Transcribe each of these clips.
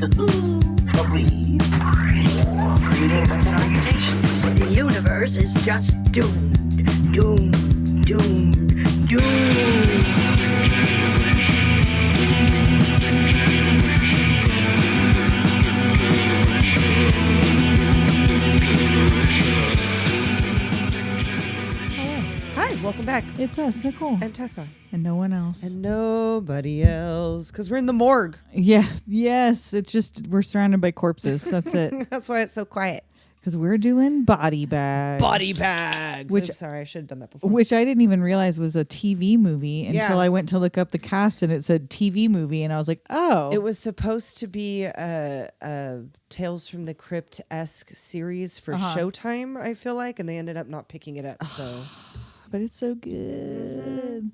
Agreed. Greetings and salutations. The universe is just doomed. Doomed. Doomed. Doomed. Welcome back. It's us, Nicole. And Tessa. And no one else. And nobody else. Because we're in the morgue. Yeah. Yes. It's just, we're surrounded by corpses. That's it. That's why it's so quiet. Because we're doing body bags. Body bags. Which, I'm sorry, I should have done that before. Which I didn't even realize was a TV movie until I went to look up the cast and it said TV movie. And I was like, oh. It was supposed to be a Tales from the Crypt-esque series for Showtime, I feel like. And they ended up not picking it up. So... But it's so good.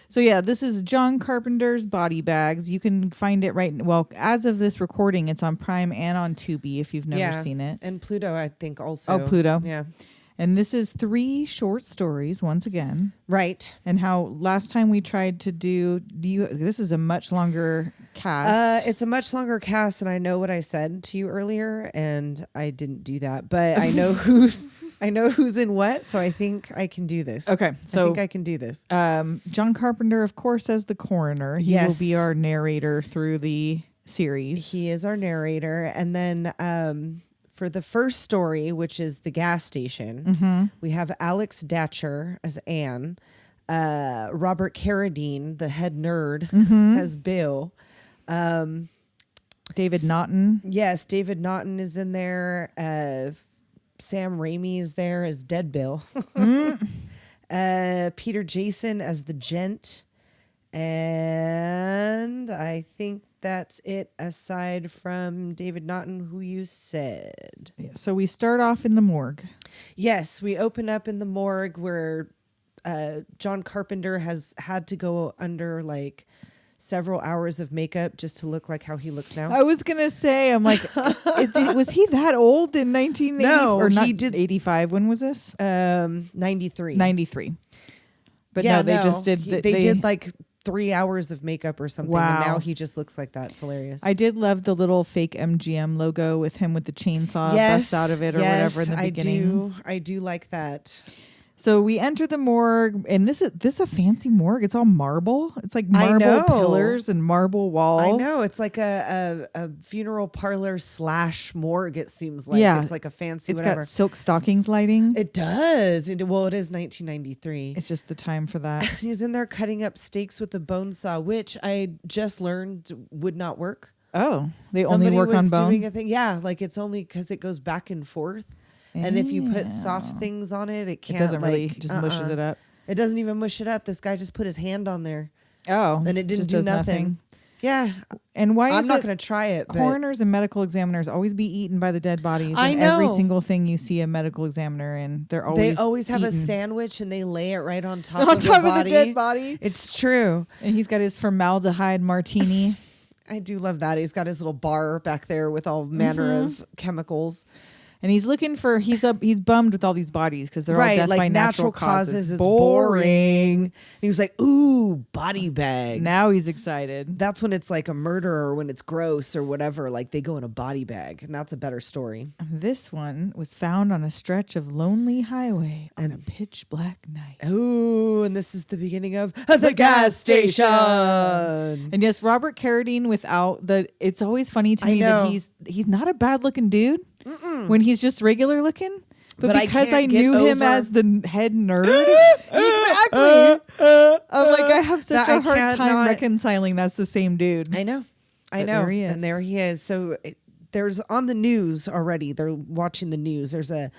So yeah, this is John Carpenter's Body Bags. You can find it as of this recording, it's on Prime and on Tubi if you've never seen it. And Pluto, I think also. Oh, Pluto. Yeah. And this is 3 short stories once again. Right. And how last time we tried to this is a much longer cast. It's a much longer cast, and I know what I said to you earlier, and I didn't do that, but I know who's in what, so I think I can do this. Okay, so I think I can do this. John Carpenter, of course, as the coroner. He will be our narrator through the series. He is our narrator, and then for the first story, which is the gas station, we have Alex Datcher as Anne, Robert Carradine, the head nerd, as Bill. David Naughton. Yes, David Naughton is in there. Sam Raimi is there as Dead Bill. Peter Jason as the gent. And I think that's it aside from David Naughton, who you said. Yeah, so we start off in the morgue. Yes, we open up in the morgue where John Carpenter has had to go under like several hours of makeup just to look like how he looks now. I was gonna say, I'm like, was he that old in 1980? No, or not, he did 85. When was this? 93. 93. But yeah, no, they just did. They did like 3 hours of makeup or something. Wow. And now he just looks like that. It's hilarious. I did love the little fake MGM logo with him with the chainsaw bust out of it or whatever in the beginning. I do like that. So we enter the morgue, and this is a fancy morgue. It's all marble. It's like marble pillars and marble walls. I know. It's like a funeral parlor / morgue. It seems like it's like a fancy. It's whatever. got silk stockings lighting. It does. Well, it is 1993. It's just the time for that. He's in there cutting up steaks with a bone saw, which I just learned would not work. Oh, they only work on bone. Doing a thing. Yeah, like it's only because it goes back and forth. And if you put soft things on it, it can't. It doesn't really just mushes it up. It doesn't even mush it up. This guy just put his hand on there. Oh, and it didn't do nothing. Yeah, and why? I'm not going to try it. Coroners and medical examiners always be eaten by the dead bodies. I know. Every single thing you see a medical examiner in, they always have eaten. A sandwich and they lay it right on top of the dead body. It's true. And he's got his formaldehyde martini. I do love that. He's got his little bar back there with all manner of chemicals. And he's looking for, he's bummed with all these bodies because they're all death like by natural causes. It's boring. And he was like, ooh, body bags. Now he's excited. That's when it's like a murder or when it's gross or whatever. Like they go in a body bag. And that's a better story. This one was found on a stretch of lonely highway on a pitch black night. Ooh, and this is the beginning of the gas station. And yes, Robert Carradine without the, it's always funny to me that he's not a bad looking dude. When he's just regular looking, but because I knew him as the head nerd, exactly. I'm like, I have such a hard time reconciling that's the same dude. I know, there he is. And there he is. So there's on the news already. They're watching the news. There's a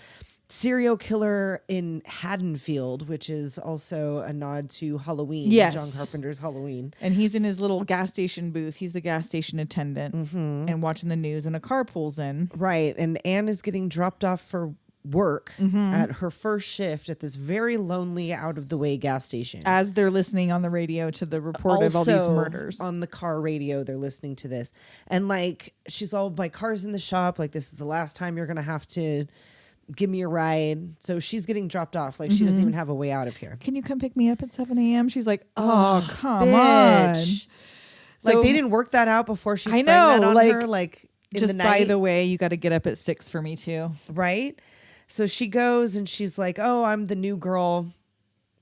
serial killer in Haddonfield, which is also a nod to Halloween. Yes. John Carpenter's Halloween. And he's in his little gas station booth. He's the gas station attendant and watching the news, and a car pulls in. Right. And Anne is getting dropped off for work at her first shift at this very lonely, out of the way gas station. As they're listening on the radio to the report of all these murders. On the car radio, they're listening to this. And like, she's all, my car's in the shop. Like, this is the last time you're going to have to give me a ride. So she's getting dropped off. Like, she doesn't even have a way out of here. Can you come pick me up at 7 a.m.? She's like, oh, come bitch. on. Like they didn't work that out before she sprang that on her. Like in just the night. by the way, you got to get up at 6 for me too. Right. So she goes and she's like, "Oh, I'm the new girl,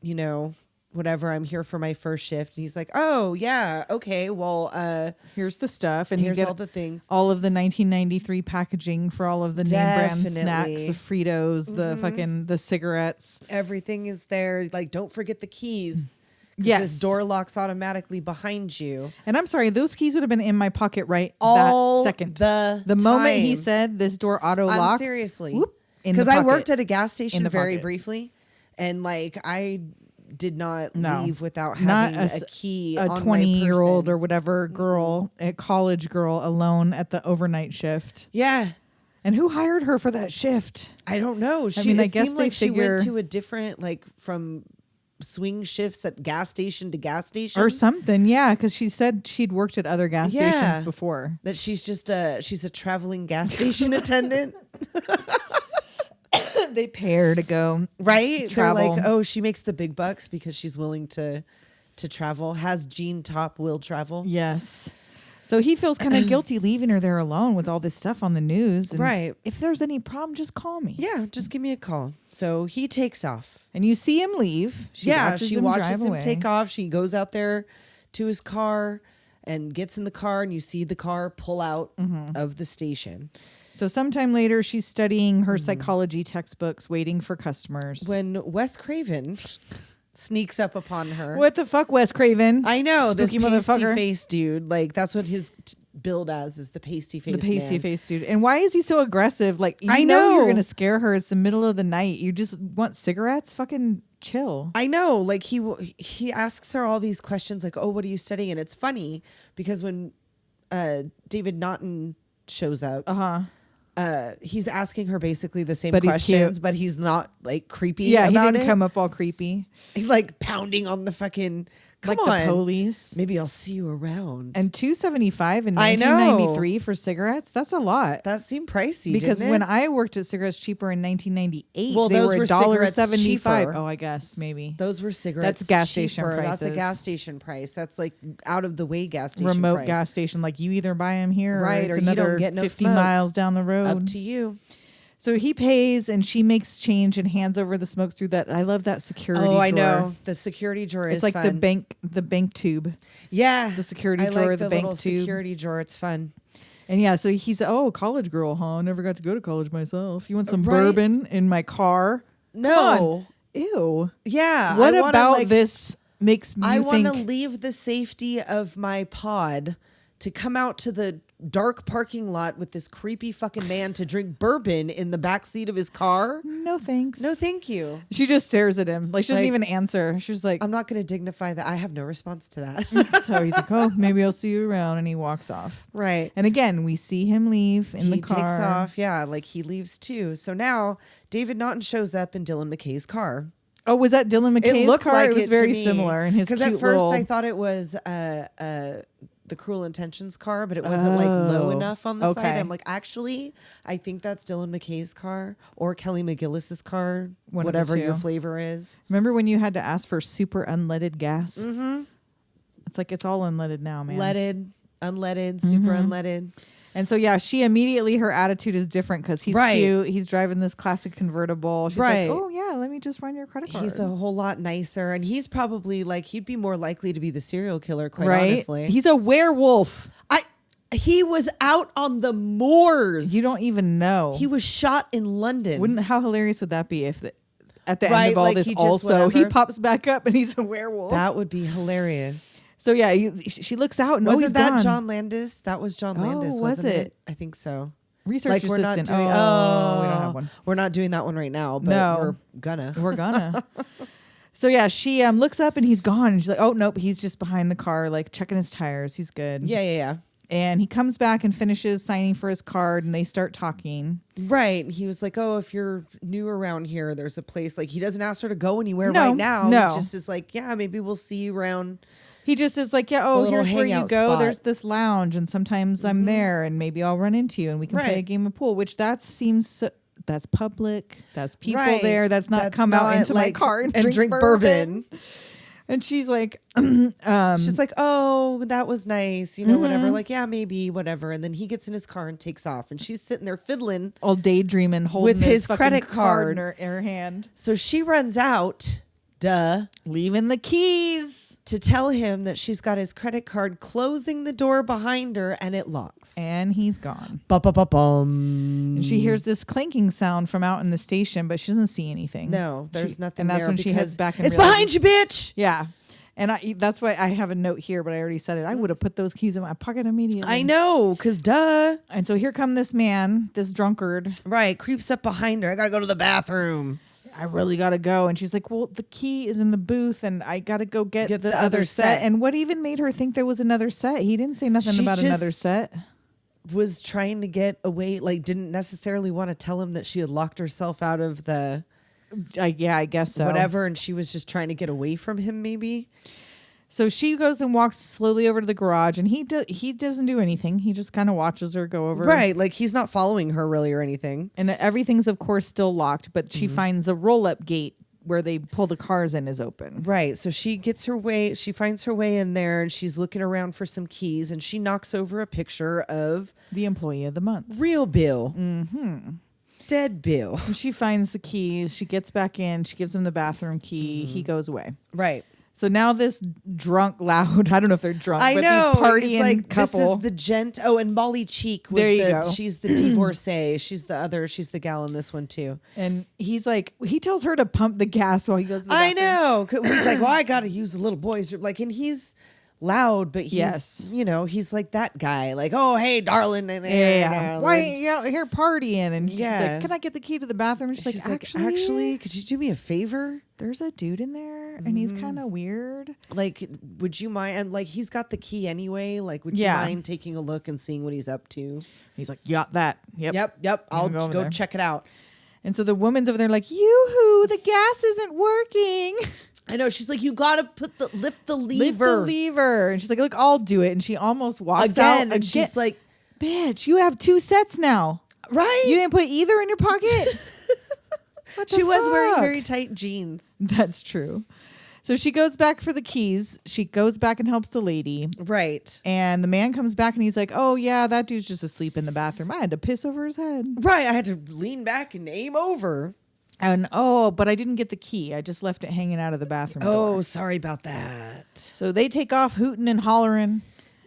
you know, whatever. I'm here for my first shift." And he's like, "Oh yeah, okay. Well, here's the stuff, and here's you get all the things, all of the 1993 packaging for all of the name brand snacks, the Fritos, the fucking the cigarettes. Everything is there. Like, don't forget the keys. Yes, this door locks automatically behind you. And I'm sorry, those keys would have been in my pocket all that second. The moment he said this door auto locks. Seriously, because I worked at a gas station very briefly, and like I did not leave without having a key. A 20-year-old or whatever girl, a college girl, alone at the overnight shift. Yeah. And who hired her for that shift? I don't know. I guess like she went to a different, like, from swing shifts at gas station to gas station or something. Yeah, because she said she'd worked at other gas stations before. That she's a traveling gas station attendant. They pay her to go right. Travel. They're like, oh, she makes the big bucks because she's willing to travel. Has Jean Top will travel. Yes. So he feels kind of guilty leaving her there alone with all this stuff on the news. And right. If there's any problem, just call me. Yeah, just give me a call. So he takes off. And you see him leave. She watches him take off. She goes out there to his car and gets in the car, and you see the car pull out of the station. So sometime later, she's studying her psychology textbooks, waiting for customers. When Wes Craven sneaks up upon her. What the fuck, Wes Craven? I know, Spooky this pasty face dude. Like, that's what his billed as, is the pasty face. The pasty face dude. And why is he so aggressive? Like, I know you're gonna scare her. It's the middle of the night. You just want cigarettes? Fucking chill. I know. Like, he asks her all these questions, like, "Oh, what are you studying?" And it's funny because when David Naughton shows up, he's asking her basically the same questions, but he's not like creepy. Yeah, about he didn't it. come up all creepy. He's like pounding on the fucking. Come like on, the police. Maybe I'll see you around. And $2.75 in 1993 for cigarettes. That's a lot. That seemed pricey because didn't it? when I worked at cigarettes cheaper in 1998, well, they those were were $1.75. Oh, I guess maybe those were cigarettes. That's gas station cheaper. prices. That's a gas station price. That's like out of the way gas station. Remote price. gas station. Like you either buy them here, right, or, or you don't get no 50 smokes. miles down the road. Up to you. So he pays, and she makes change and hands over the smokes through that. I love that security drawer. Oh, I know. The security drawer is like fun. the bank tube. Yeah. The security drawer, like the bank bank tube. Security drawer. It's fun. And yeah, so he's, college girl, huh? Never got to go to college myself. You want some bourbon in my car? No. Ew. Yeah. What about this makes me think? I want to leave the safety of my pod to come out to the dark parking lot with this creepy fucking man to drink bourbon in the backseat of his car. No thanks. No thank you. She just stares at him. Like she doesn't even answer. She's like, I'm not going to dignify that. I have no response to that. So he's like, oh, maybe I'll see you around. And he walks off. Right. And again, we see him leave in the car. He takes off. Yeah. Like he leaves too. So now David Naughton shows up in Dylan McKay's car. Oh, was that Dylan McKay's car? Like it was very similar in his cute Because at first little... I thought it was the Cruel Intentions car, but it wasn't like low enough on the side. I'm like, actually, I think that's Dylan McKay's car or Kelly McGillis's car, whatever your flavor is. Remember when you had to ask for super unleaded gas? Mm-hmm. It's like it's all unleaded now, man. Leaded, unleaded, super unleaded. And so, yeah, she immediately, her attitude is different because he's cute. He's driving this classic convertible. She's like, oh, yeah, let me just run your credit card. He's a whole lot nicer. And he's probably like, he'd be more likely to be the serial killer, quite honestly. He's a werewolf. He was out on the moors. You don't even know. He was shot in London. How hilarious would that be if at the end of all this he pops back up and he's a werewolf? That would be hilarious. So yeah, she looks out and wasn't that gone. John Landis? That was John Landis, wasn't it? I think so. Research assistant. We're not doing, we don't have one. We're not doing that one right now, but we're gonna. So yeah, she looks up and he's gone. And she's like, oh nope, he's just behind the car, like checking his tires. He's good. Yeah. And he comes back and finishes signing for his card, and they start talking. Right. He was like, oh, if you're new around here, there's a place. Like, he doesn't ask her to go anywhere right now. No. He just is like, yeah, maybe we'll see you around. He just is like, yeah, here's where you go. Spot. There's this lounge, and sometimes I'm there, and maybe I'll run into you, and we can play a game of pool, which that's public. That's people there. That's not come out into my car and drink bourbon. And she's like, she's like, oh, that was nice. You know, whatever. Like, yeah, maybe, whatever. And then he gets in his car and takes off. And she's sitting there fiddling. All daydreaming, holding with his credit card card in her hand. So she runs out, leaving the keys. To tell him that she's got his credit card, closing the door behind her, and it locks. And he's gone. Ba-ba-ba-bum. And she hears this clanking sound from out in the station, but she doesn't see anything. No, there's nothing. And that's when she heads back and it's behind you, bitch. Yeah. And that's why I have a note here, but I already said it. I would have put those keys in my pocket immediately. I know, because duh. And so here come this man, this drunkard. Right, creeps up behind her. I got to go to the bathroom. I really got to go. And she's like, well, the key is in the booth and I got to go get the other set. And what even made her think there was another set? He didn't say nothing about another set. Was trying to get away, like didn't necessarily want to tell him that she had locked herself out of the... I guess so. Whatever. And she was just trying to get away from him maybe. So she goes and walks slowly over to the garage, and he doesn't do anything. He just kind of watches her go over. Right, like he's not following her really or anything. And everything's, of course, still locked, but she finds the roll-up gate where they pull the cars in is open. Right, so she finds her way in there, and she's looking around for some keys, and she knocks over a picture of... the employee of the month. Real Bill. Mm-hmm. Dead Bill. And she finds the keys. She gets back in. She gives him the bathroom key. He goes away. Right. So now this loud, I don't know if they're drunk, I but know. these partying like, couple. This is the gent. Oh, and Molly Cheek was there you go. She's the divorcee. She's the gal in this one too. And he's like, he tells her to pump the gas while he goes to the bathroom. I know. He's like, well, I got to use the little boys. Like, and he's loud, but he's, he's like that guy. Like, oh, hey, darling. Yeah. Why are you out here partying? And he's like, can I get the key to the bathroom? She's like, actually, could you do me a favor? There's a dude in there and he's kind of weird. Like, would you mind? And like, he's got the key anyway. Like, would you mind taking a look and seeing what he's up to? He's like, got that. Yep. I'll go check it out. And so the woman's over there like, yoo-hoo, the gas isn't working. I know. She's like, you gotta lift the lever. Lift the lever. And she's like, look, I'll do it. And she almost walks out. And she's like, bitch, you have 2 sets now. Right? You didn't put either in your pocket? She was wearing very tight jeans. That's true. So she goes back for the keys. She goes back and helps the lady. Right. And the man comes back and he's like, oh, yeah, that dude's just asleep in the bathroom. I had to piss over his head. Right. I had to lean back and aim over. And but I didn't get the key. I just left it hanging out of the bathroom door. Oh, sorry about that. So they take off hooting and hollering.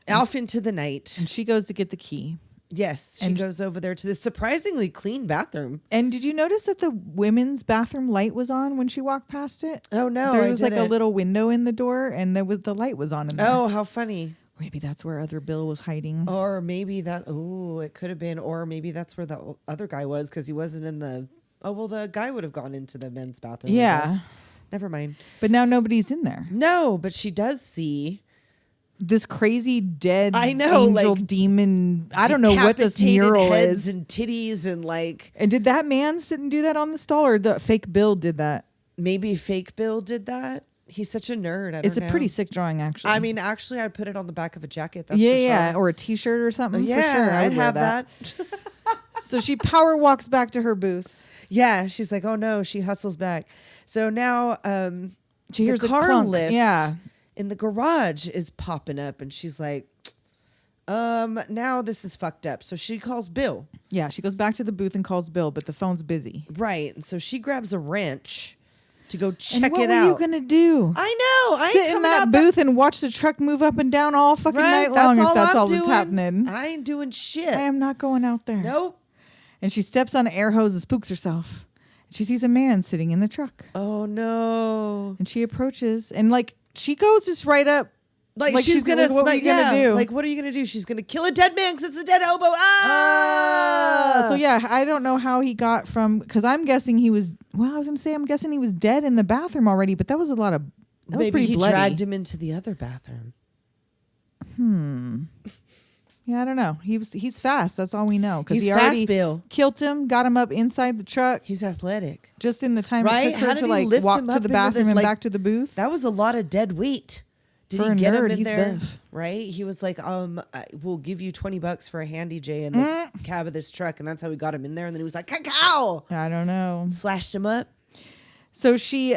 Off into the night. And she goes to get the key. Yes, she goes over there to this surprisingly clean bathroom. And did you notice that the women's bathroom light was on when she walked past it? Oh, no. There was like a little window in the door and the light was on in there. Oh, how funny. Maybe that's where other Bill was hiding. Or maybe it could have been. Or maybe that's where the other guy was because he wasn't in the... Oh, well, the guy would have gone into the men's bathroom. Yeah. Never mind. But now nobody's in there. No, but she does see... this crazy dead angel like demon. I don't know what this mural heads is. And titties and like. And did that man sit and do that on the stall, or the fake Bill did that? Maybe fake Bill did that. He's such a nerd. I don't know. A pretty sick drawing, actually. I mean, actually, I'd put it on the back of a jacket. That's yeah, or a T-shirt or something. Yeah, for sure. I'd have that. So she power walks back to her booth. Yeah, she's like, oh no, she hustles back. So now, she hears the a car clunk. lift. Yeah. In the garage is popping up, and she's like, now this is fucked up. So she calls Bill. Yeah, she goes back to the booth and calls Bill, but the phone's busy. Right. And so she grabs a wrench to go check and it out. What were you gonna do? I know. I sit in that booth and watch the truck move up and down all fucking night long. If that's all that's happening, I ain't doing shit. I am not going out there. Nope. And she steps on an air hose and spooks herself. She sees a man sitting in the truck. Oh no! And she approaches and like. She goes just right up. Like she's gonna, what are you gonna do? Like, what are you gonna do? She's gonna kill a dead man because it's a dead hobo. So yeah, I don't know how he got from, because I'm guessing he was, I'm guessing he was dead in the bathroom already, but that was Maybe pretty he bloody. dragged him into the other bathroom. Yeah, I don't know. He's fast. That's all we know. He's he fast, already Bill. Killed him, got him up inside the truck. He's athletic. Just in the time right? it took her to like walk to the bathroom and back to the booth. That was a lot of dead weight. Did for he a get nerd, him in he's there? buff. Right? He was like, we'll give you $20 for a handy J in the cab of this truck, and that's how we got him in there. And then he was like, cacao. I don't know. Slashed him up. So she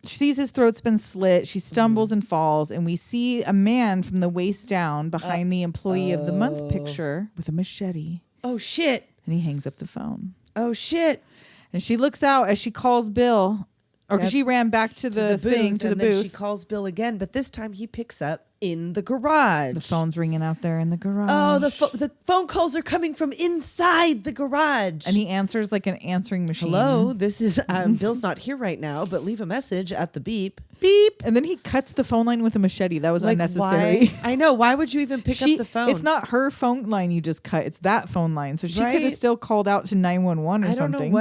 She sees his throat's been slit. She stumbles and falls, and we see a man from the waist down behind the employee of the month picture with a machete. Oh, shit. And he hangs up the phone. Oh, shit. And she looks out as she calls Bill. Or because she ran back to the thing, to the booth. Then she calls Bill again, but this time he picks up in the garage. The phone's ringing out there in the garage. Oh, the phone calls are coming from inside the garage. And he answers like an answering machine. Hello, this is Bill's not here right now, but leave a message at the beep. Beep. And then he cuts the phone line with a machete. That was unnecessary. Why? I know. Why would you even pick up the phone? It's not her phone line you just cut. It's that phone line. So she could have still called out to 911 or something. I don't know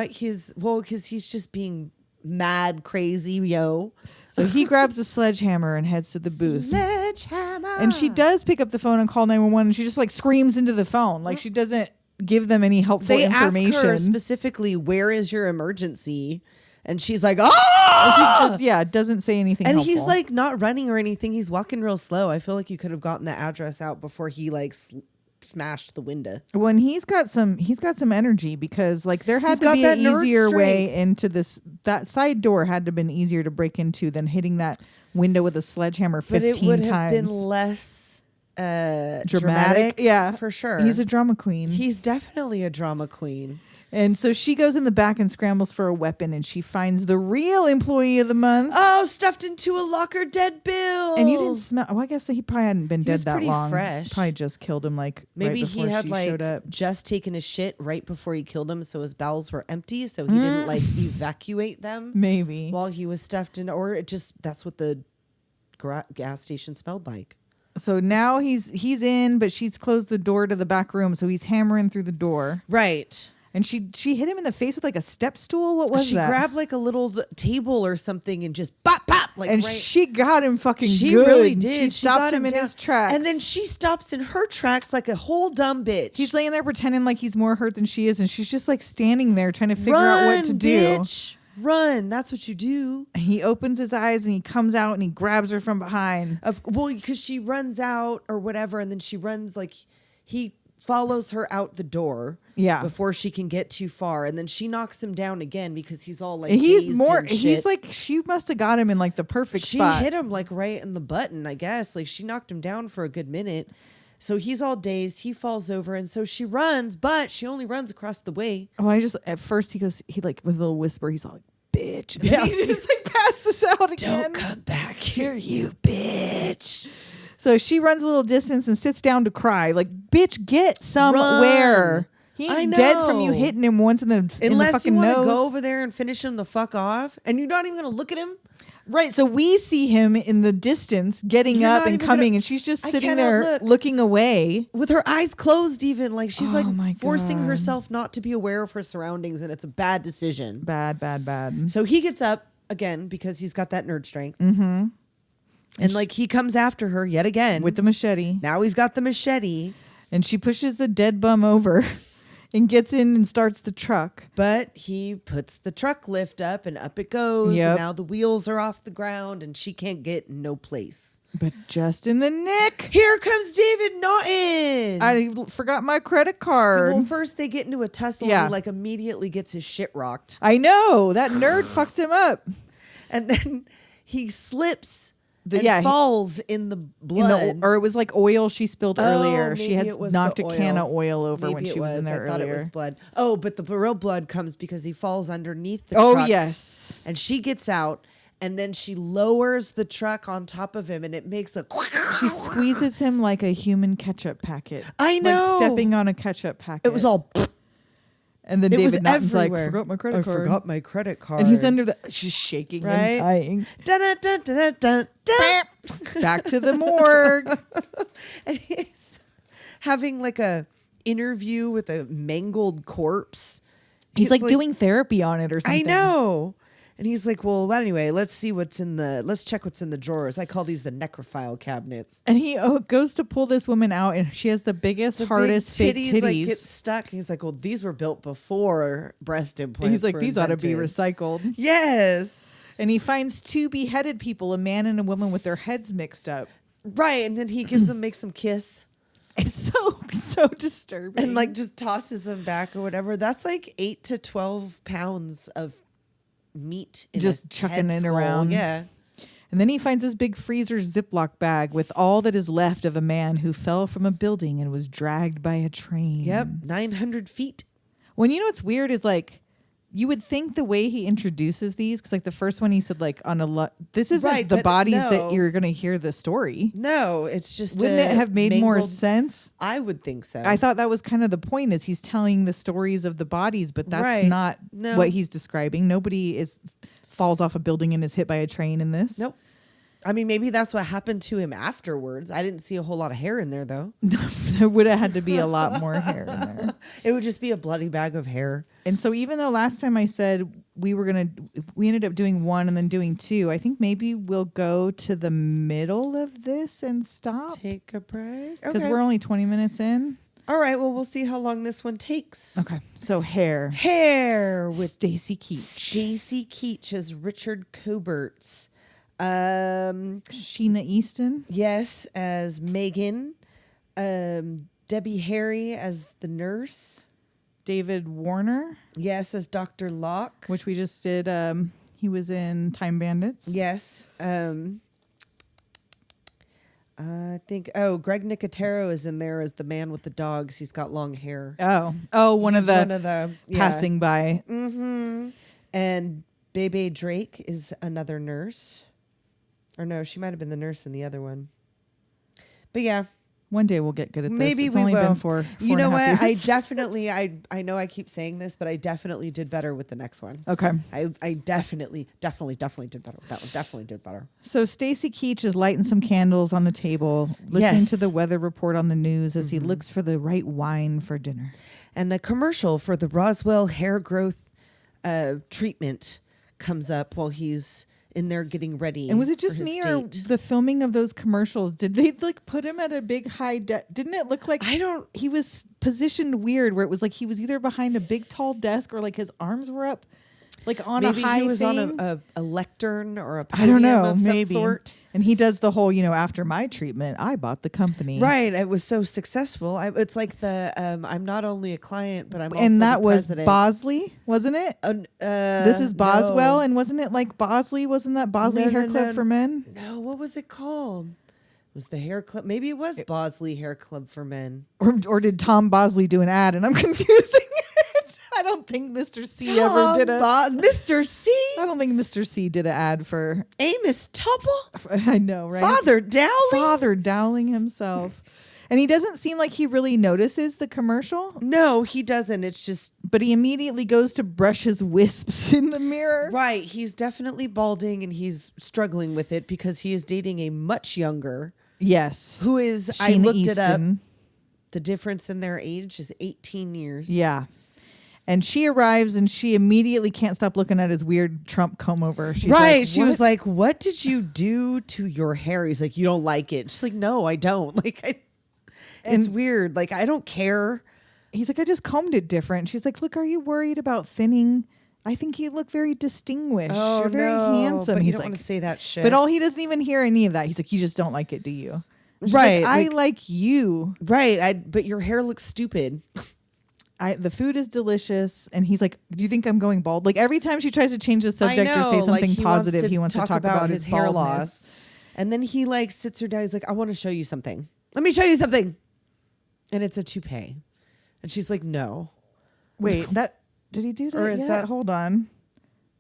what because he's just being mad crazy, yo. So he grabs a sledgehammer and heads to the booth. Sledgehammer. And she does pick up the phone and call 911, and she just like screams into the phone. Like she doesn't give them any helpful information. They ask her specifically, where is your emergency? And she's like, oh! And she just, doesn't say anything and helpful. He's like not running or anything. He's walking real slow. I feel like you could have gotten the address out before he like smashed the window. When he's got some energy, because like there had to be an easier way into this. That side door had to have been easier to break into than hitting that window with a sledgehammer 15 times. But it would have been less dramatic. Yeah, for sure. He's a drama queen. He's definitely a drama queen. And so she goes in the back and scrambles for a weapon, and she finds the real employee of the month. Oh, stuffed into a locker, dead Bill. And you didn't smell. Oh, I guess he probably hadn't been dead that long. Fresh. Probably just killed him maybe right he had showed up. just taken a shit right before he killed him, so his bowels were empty, so he didn't evacuate them. Maybe while he was stuffed in, or it just that's what the gas station smelled like. So now he's in, but she's closed the door to the back room, so he's hammering through the door. Right. And she hit him in the face with like a step stool. What was that? She grabbed like a little table or something and just bop bop she got him fucking good. She really did. She stopped him in his tracks. And then she stops in her tracks like a whole dumb bitch. He's laying there pretending like he's more hurt than she is, and she's just like standing there trying to figure out what to bitch. Run. That's what you do. He opens his eyes and he comes out and he grabs her from behind. Because she runs out or whatever, and then she runs he follows her out the door before she can get too far, and then she knocks him down again because he's all like he's like she must have got him in like the perfect spot. She hit him like right in the button, I guess. Like she knocked him down for a good minute, so he's all dazed. He falls over, and so she runs, but she only runs across the way. At first he like with a little whisper, he's all like, bitch, and then he just like passes out again. Don't come back here, you bitch. So she runs a little distance and sits down to cry. Like, bitch, get somewhere. He ain't dead from you hitting him once in the fucking nose. Unless you want to go over there and finish him the fuck off, and you're not even going to look at him. Right. So we see him in the distance getting up and coming, and she's just sitting there looking away. With her eyes closed even. Like, she's forcing herself not to be aware of her surroundings, and it's a bad decision. Bad. So he gets up again because he's got that nerd strength. Mm-hmm. And he comes after her yet again. With the machete. Now he's got the machete. And she pushes the dead bum over and gets in and starts the truck. But he puts the truck lift up and up it goes. Yep. And now the wheels are off the ground and she can't get no place. But just in the nick. Here comes David Naughton. I forgot my credit card. Well, first they get into a tussle and he immediately gets his shit rocked. I know. That nerd fucked him up. And then he slips. Falls in the blood. Or it was like oil she spilled earlier. She had knocked a can of oil over when she was in there earlier. I thought it was blood. Oh, but the real blood comes because he falls underneath the truck. Oh, yes. And she gets out, and then she lowers the truck on top of him, and it makes a... She squeezes him like a human ketchup packet. I know. Like stepping on a ketchup packet. It was all... And then David Naughton's like, forgot my credit card. I forgot my credit card. And he's under she's shaking and dying. Dun, dun, dun, dun, dun. Back to the morgue. And he's having like a interview with a mangled corpse. He's like doing therapy on it or something. I know. And he's like, well, anyway, let's check what's in the drawers. I call these the necrophile cabinets. And he goes to pull this woman out, and she has the biggest, hardest fake titties. Like, get stuck. He's like, well, these were built before breast implants. And he's like, these ought to be recycled. Yes. And he finds two beheaded people, a man and a woman with their heads mixed up. Right. And then he makes them kiss. It's so disturbing. And just tosses them back or whatever. That's like 8 to 12 pounds of meat in just a chucking head it skull. around. Yeah. And then he finds this big freezer Ziploc bag with all that is left of a man who fell from a building and was dragged by a train. Yep, 900 feet. When you know what's weird is like, you would think the way he introduces these, because like the first one he said like on a this isn't Right, the but bodies no. that you're going to hear the story. No, it's just Wouldn't it have made more mangled- sense? I would think so. I thought that was kind of the point, is he's telling the stories of the bodies, but that's Right. not No. what he's describing. Nobody falls off a building and is hit by a train in this. Nope. I mean, maybe that's what happened to him afterwards. I didn't see a whole lot of hair in there, though. There would have had to be a lot more hair in there. It would just be a bloody bag of hair. And so even though last time I said we ended up doing 1 and then doing 2, I think maybe we'll go to the middle of this and stop. Take a break. Because Okay. we're only 20 minutes in. All right. Well, we'll see how long this one takes. Okay. So Hair with Stacy Keach. Stacy Keach as Richard Coberts. Sheena Easton. Yes, as Megan. Debbie Harry as the nurse. David Warner, Yes, as Dr. Locke. which we just did. He was in Time Bandits. Yes. I think. Greg Nicotero is in there as the man with the dogs. He's got long hair. One of the yeah. passing by. Mm-hmm. And Bebe Drake is another nurse. Or no, she might have been the nurse in the other one. But yeah, One day we'll get good at this. maybe It's we only will. been four You know and a what? half I years. definitely, I know I keep saying this, but I definitely did better with the next one. Okay. I definitely did better with that one. Definitely did better. So Stacy Keach is lighting some candles on the table, listening Yes. to the weather report on the news as he looks for the right wine for dinner. And a commercial for the Roswell hair growth treatment comes up while he's in there getting ready. And was it for just his me or date. the filming of those commercials? Did they like put him at a big high didn't it look like he was positioned weird where it was like he was either behind a big tall desk or like his arms were up like on Maybe a high he was thing? on a lectern or a I podium don't know, of some maybe. sort. And he does the whole, after my treatment, I bought the company. Right. It was so successful. It's like the I'm not only a client, but I'm also And that the was president. Bosley, wasn't it? This is Boswell, no. and wasn't it like Bosley? Wasn't that Bosley Hair Club for Men? No, what was it called? It was the hair club? Maybe it was Bosley Hair Club for Men. Or did Tom Bosley do an ad? And I'm confusing it. I don't think Mr. C ever did Mr. C? I don't think Mr. C did an ad for. Amos Tupple? I know, right? Father Dowling? Father Dowling himself. And he doesn't seem like he really notices the commercial, No, he doesn't. It's just but he immediately goes to brush his wisps in the mirror. right. He's definitely balding and he's struggling with it because he is dating a much younger Yes. who is, I Sheena looked it up. Easton. The difference in their age is 18 years. Yeah. And she arrives and she immediately can't stop looking at his weird Trump comb over. She's Right. like, She was "What?" like, what did you do to your hair? He's like, you don't like it. She's like, no, I don't. It's weird. Like, I don't care. He's like, I just combed it different. She's like, look, are you worried about thinning? I think you look very distinguished. Oh, You're very no, handsome. But He's you don't like, want to say that shit. but he doesn't even hear any of that. He's like, you just don't like it, do you? She's Right, like, I like- like you. right. But your hair looks stupid. The food is delicious. And he's like, do you think I'm going bald? Like every time she tries to change the subject or say something positive, he wants to talk about his hair baldness. loss. And then he sits her down. He's like, I want to show you something. Let me show you something. And it's a toupee. And she's like, no. Wait, did he do that Or is yet? that- Hold on.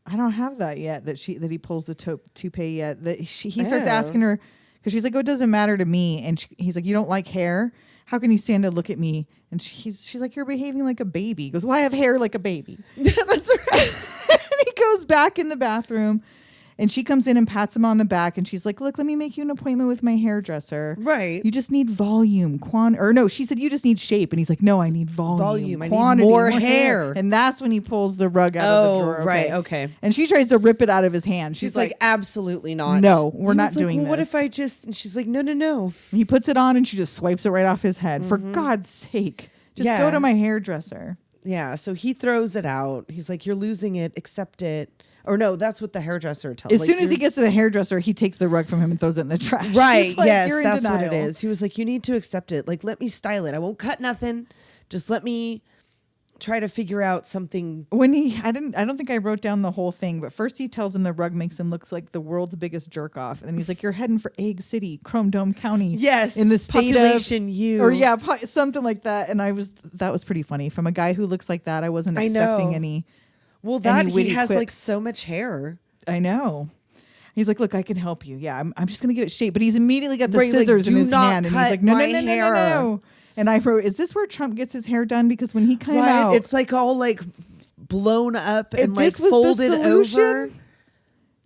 I don't have that yet. That he pulls the toupee yet. He starts Oh. asking her because she's like, "Oh, it doesn't matter to me." And he's like, "You don't like hair? How can you stand to look at me?" And she's like, "You're behaving like a baby." He goes, "Well, I have hair like a baby." That's right. And he goes back in the bathroom. And she comes in and pats him on the back. And she's like, look, let me make you an appointment with my hairdresser. Right. You just need volume. She said, you just need shape. And he's like, no, I need volume. I need quantity, more hair. And that's when he pulls the rug out of the drawer. right. Okay. And she tries to rip it out of his hand. She's like, absolutely not. No, we're He not was like, doing well, What this. if I just, and she's like, no. He puts it on and she just swipes it right off his head. For God's sake, just Yeah. go to my hairdresser. Yeah. So he throws it out. He's like, you're losing it. Accept it. Or no, that's what the hairdresser tells. As soon as he gets to the hairdresser, he takes the rug from him and throws it in the trash. Right. He's like, yes, "You're in that's what it denial." is. He was like, you need to accept it. Like, let me style it. I won't cut nothing. Just let me try to figure out something. When I don't think I wrote down the whole thing, but first he tells him the rug makes him look like the world's biggest jerk off, and he's like, "You're heading for Egg City, Chrome Dome County, yes, in the state population of U, or something like that." And that was pretty funny from a guy who looks like that. I wasn't expecting any. Well, that any he has quips. like so much hair. I know. He's like, "Look, I can help you. Yeah, I'm just gonna give it shape." But he's immediately got the Right, like, scissors in do his not hand, and he's cut like, "No, my no, no, no, hair." no, no." And I wrote, "Is this where Trump gets his hair done?" Because when he came out, it's like all like blown up and like this was the folded over. solution?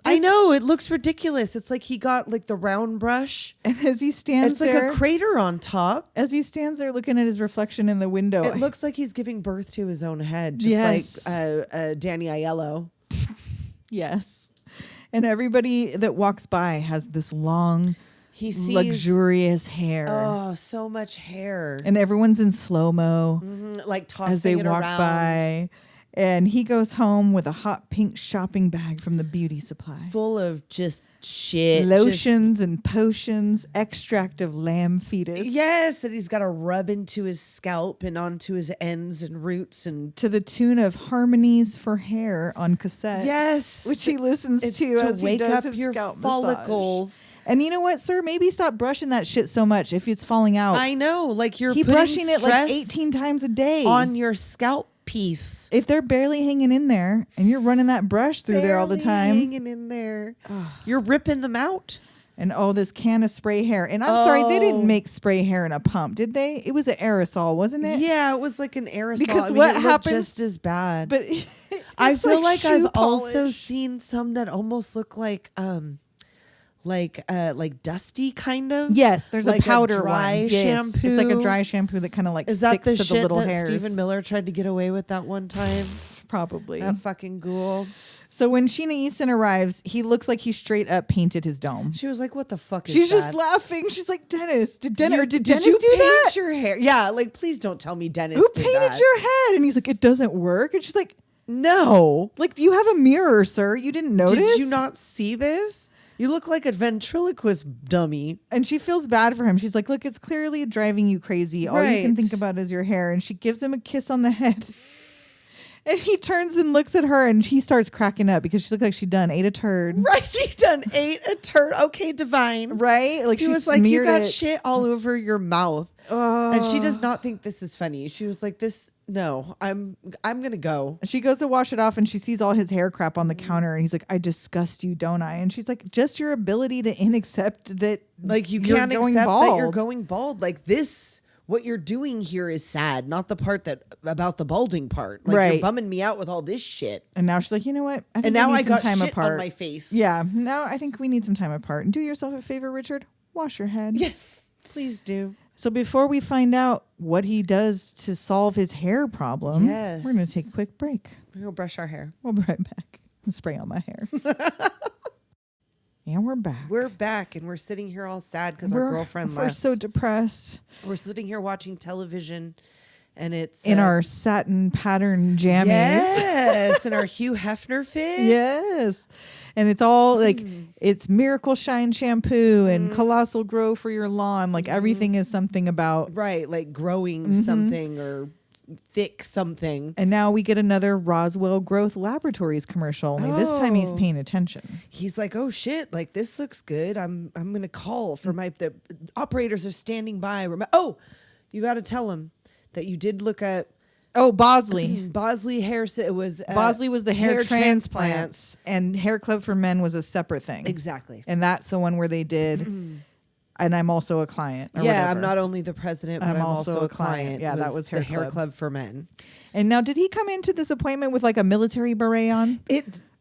I know, it looks ridiculous. It's like he got like the round brush. and as he stands It's like there, a crater on top. as he stands there looking at his reflection in the window, It looks like he's giving birth to his own head, just Yes. like Danny Aiello. yes. And everybody that walks by has this long, He sees luxurious hair. Oh, so much hair. And everyone's in slow-mo Like tossing as they it walk around. by. And he goes home with a hot pink shopping bag from the beauty supply. Full of just shit. Lotions and potions, extract of lamb fetus. Yes, and he's got to rub into his scalp and onto his ends and roots and To the tune of Harmonies for Hair on cassette. yes, Which he listens it's to to as he wake does up his your scalp follicles. massage. And you know what, sir? Maybe stop brushing that shit so much if it's falling out. I know, like you're Keep putting brushing it like stress 18 times a day. on your scalp piece. If they're barely hanging in there and you're running that brush through there all the Barely time. hanging in there. You're ripping them out. And this can of spray hair. And I'm sorry, they didn't make spray hair in a pump, did they? It was an aerosol, wasn't it? Yeah, it was like an aerosol. Because I mean, what it looked happens- just as bad. But I it's feel like shoe I've also polish. seen some that almost look like dusty kind of. Yes, there's like a powder dry one. Yes, shampoo. it's like a dry shampoo that kind of like Is that sticks the to the shit little that hairs. Stephen Miller tried to get away with that one time? Probably. That fucking ghoul. So when Sheena Easton arrives, he looks like he straight up painted his dome. She was like, "What the fuck is She's that?" just laughing. She's like, "Dennis, did Dennis you do paint that? your hair? Yeah, like please don't tell me Dennis Who did painted that. your head?" And he's like, "It doesn't work." And she's like, No. "Like, do you have a mirror, sir? You didn't notice? Did you not see this? You look like a ventriloquist dummy." And she feels bad for him. She's like, "Look, it's clearly driving you crazy. All you can Right. think about is your hair." And she gives him a kiss on the head. And he turns and looks at her, and he starts cracking up because she looked like she ate a turd. Right, she done ate a turd. Okay, divine. Right? Like She she was like, "You smeared got it. shit all over your mouth," Oh. and she does not think this is funny. She was like, "This, no, I'm gonna go." She goes to wash it off, and she sees all his hair crap on the counter, and he's like, "I disgust you, don't I?" And she's like, "Just your ability to accept that, Like you you're can't going accept that you're bald." going bald. Like this, what you're doing here is sad, not the part that about the balding part. Like Right. you're bumming me out with all this shit. And now she's like, "You know what? I think And we now need I some got time shit apart." on my face. Yeah, now I think we need some time apart. And do yourself a favor, Richard. Wash your head. Yes, please do. So before we find out what he does to solve his hair problem, Yes. we're going to take a quick break. We'll brush our hair. We'll be right back. I'll spray on my hair. And we're back. We're back and we're sitting here all sad because our girlfriend We're left. so depressed We're sitting here watching television, and it's in our satin pattern jammies. yes, in our Hugh Hefner fit. Yes. And it's all like it's Miracle Shine shampoo and Colossal Grow for your lawn. Like everything is something about. Right, like growing something or thick something. And now we get another Roswell Growth Laboratories commercial. Only this time he's paying attention. He's like, "Oh shit, like this looks good. I'm gonna call for the operators are standing by." Oh, you got to tell him that you did look at Oh, Bosley. Bosley hair. It was Bosley was the hair transplants, and Hair Club for Men was a separate thing. Exactly. And that's the one where they did. And I'm also a client. Or Yeah, whatever. I'm not only the president, but I'm also a client. Yeah, that was the Hair Hair Club. Club for Men. And now, did he come into this appointment with like a military beret on?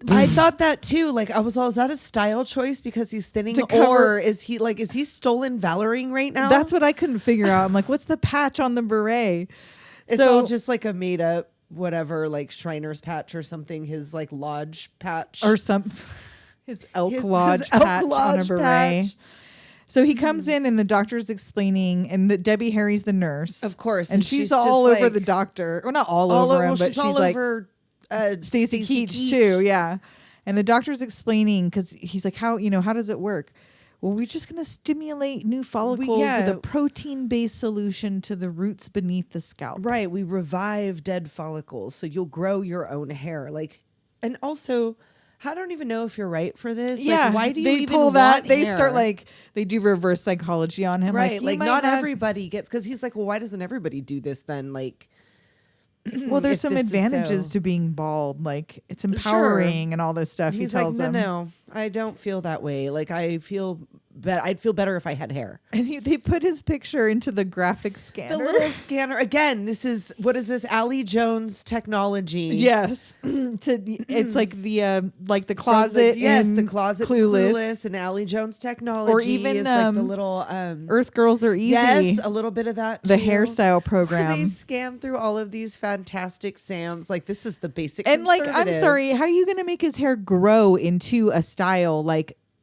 I thought that too. Like I was all, is that a style choice because he's thinning, To cover- or is he stolen Valoring right now? That's what I couldn't figure out. I'm like, what's the patch on the beret? It's So- all just like a made up whatever, like Shriner's patch or something. His like lodge patch Or some his elk His lodge elk patch on a lodge beret. patch. So he comes in and the doctor's explaining, and Debbie Harry's the nurse, Of course, and and she's she's all just over like- the doctor. Well, not all over him, well, but she's she's all like over Stacey Keach too. Yeah, and the doctor's explaining because he's like, how does it work? Well, we're just going to stimulate new follicles with a protein-based solution to the roots beneath the scalp. Right. We revive dead follicles, so you'll grow your own hair. And also, I don't even know if you're right for this. Yeah. Why do you they even pull that? want They hair? start they do reverse psychology on him. Right. Not everybody gets, because he's like, well, why doesn't everybody do this then? Well, there's some advantages to being bald. It's empowering and all this stuff. He's he tells them. No, I don't feel that way. I'd feel better if I had hair. And they put his picture into the graphic scanner. The little scanner. Again, what is this? Allie Jones technology. Yes. It's like the closet. The closet. Clueless and Allie Jones technology. Or even is the little Earth Girls Are Easy. Yes, a little bit of that. The too, hairstyle program. Where they scan through all of these fantastic sounds. This is the basic. And I'm sorry, how are you going to make his hair grow into a style?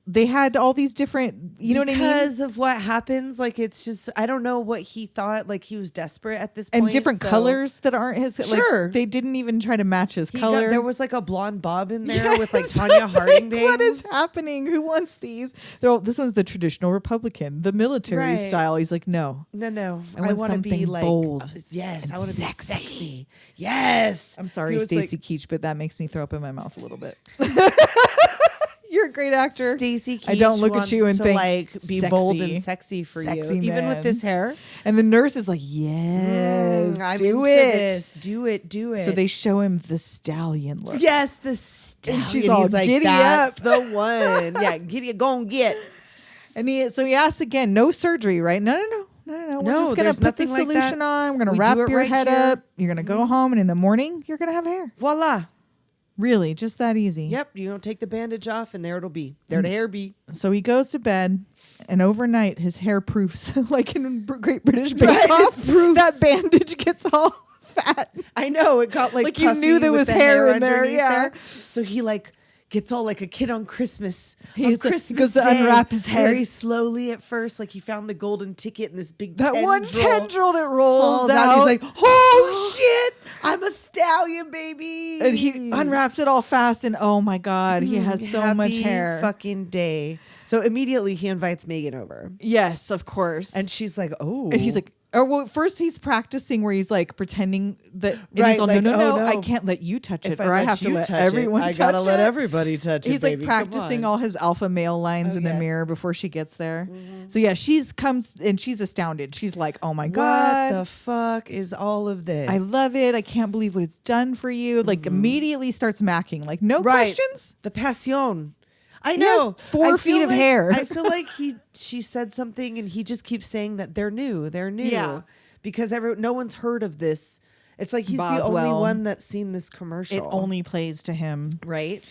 They had all these different, you know what I mean? Because of what happens, it's just, I don't know what he thought. He was desperate at this point. And different colors that aren't his. Sure. They didn't even try to match his color. There was a blonde bob in there with Tanya Harding bangs. What is happening? Who wants these? This one's the traditional Republican, the military style. He's like, no. No. I want to be bold. Yes, I want to be sexy. Yes. I'm sorry, Stacy Keach, but that makes me throw up in my mouth a little bit. You're a great actor. Stacey Keach I don't look at you and think be sexy, bold and sexy for you, even with this hair. And the nurse is like, yes, I'm do into it. This. Do it. So they show him the stallion look. Yes, the stallion. And she's all giddy that's up. the one. Yeah, giddy, go and get. And he asks again, no surgery, right? No. We're just going to put the solution on. We're going to wrap your head up. You're going to go home, and in the morning, you're going to have hair. Voila. Really, just that easy. Yep, you don't take the bandage off, and there it'll be. There the hair be. So he goes to bed, and overnight his hair proofs, like in Great British Bake Off. That bandage gets all fat. I know, it got like you knew there was hair in there. Yeah. So he gets all like a kid on Christmas. He goes to unwrap his hair very slowly at first, like he found the golden ticket and this big one tendril that rolls out. He's like, oh shit, I'm a stallion, baby. And he unwraps it all fast, and oh my god, he has so much hair. Fucking day. So immediately he invites Megan over. Yes, of course. And she's like, oh. And he's like, first he's practicing where he's pretending that right, he's all, no, I can't let you touch it, or I have to let everyone touch it. I gotta let everybody touch it. He's baby. Practicing all his alpha male lines in the mirror before she gets there. Mm-hmm. So yeah, comes and she's astounded. She's like, oh my god, what the fuck is all of this? I love it. I can't believe what it's done for you. Immediately starts macking. No questions. The passion. I know. 4 feet of hair. I feel like she said something and he just keeps saying that they're new. Yeah. Because no one's heard of this. It's like he's the only one that's seen this commercial. It only plays to him. Right.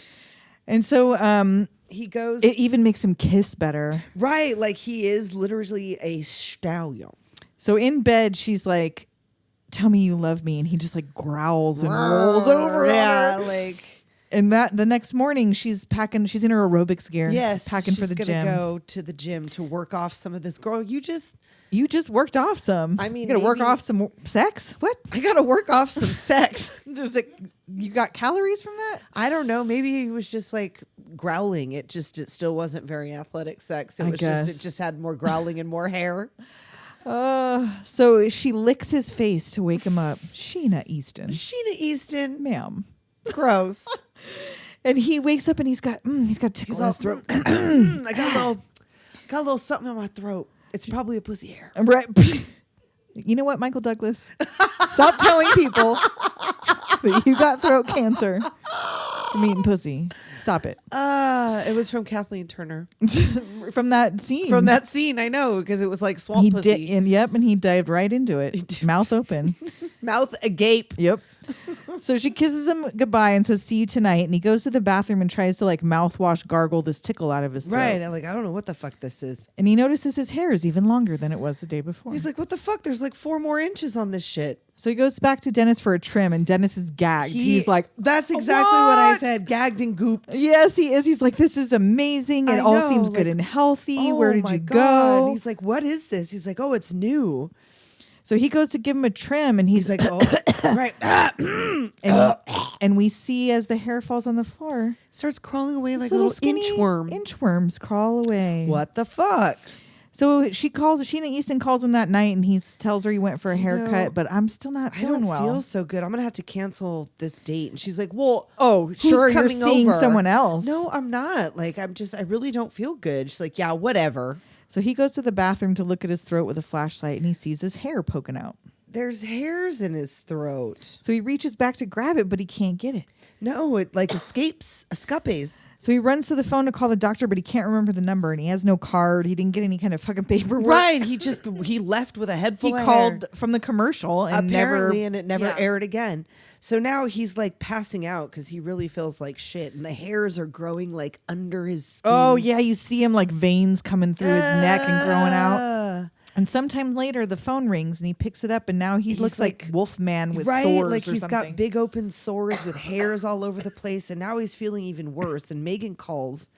And so he goes. It even makes him kiss better. Right. Like he is literally a stallion. So in bed, she's like, tell me you love me. And he just growls and rolls over. Yeah. And the next morning, she's in her aerobics gear. Yes, packing for the gym. She's gonna go to the gym to work off some of this. Girl, you just worked off some. I mean, you gotta work off some sex. What? I gotta work off some sex. You got calories from that? I don't know. Maybe he was just growling. It still wasn't very athletic sex. It just had more growling and more hair. So she licks his face to wake him up. Sheena Easton, ma'am. Gross. And he wakes up and he's got tickle in his throat. I got a little something in my throat. It's probably a pussy hair. Right. You know what, Michael Douglas? Stop telling people that you got throat cancer from eating pussy. Stop it. It was from Kathleen Turner. From that scene. From that scene, I know, because it was like swamp pussy. And he dived right into it. Mouth open. Mouth agape. Yep. So she kisses him goodbye and says, see you tonight. And he goes to the bathroom and tries to mouthwash gargle this tickle out of his throat. Right. I don't know what the fuck this is. And he notices his hair is even longer than it was the day before. He's like, what the fuck? There's 4 more inches on this shit. So he goes back to Dennis for a trim, and Dennis is gagged. He's like, that's exactly what I said. Gagged and gooped. Yes, he is. He's like, this is amazing. It all seems good and healthy. Where did you go? And he's like, what is this? He's like, oh, it's new. So he goes to give him a trim, and he's like, oh, right. and we see as the hair falls on the floor, starts crawling away like a little little skinny inchworm. Inchworms crawl away. What the fuck? So Sheena Easton calls him that night, and he tells her he went for a haircut, but I'm still not feeling well. I don't feel so good. I'm going to have to cancel this date. And she's like, well, sure, you're coming seeing over? someone else. No, I'm not. Like, I really don't feel good. She's like, yeah, whatever. So he goes to the bathroom to look at his throat with a flashlight, and he sees his hair poking out. There's hairs in his throat. So he reaches back to grab it, but he can't get it. No, it like escapes. So he runs to the phone to call the doctor, but he can't remember the number, and he has no card. He didn't get any kind of fucking paperwork. Right. He left with a head full of called hair. from the commercial and it never aired again. So now he's like passing out because he really feels like shit, and the hairs are growing like under his skin. Oh yeah, you see him like veins coming through his neck and growing out. And sometime later, the phone rings and he picks it up, and now he looks like Wolfman with sores, like he's something. got big open sores with hairs all over the place, and now he's feeling even worse. And Megan calls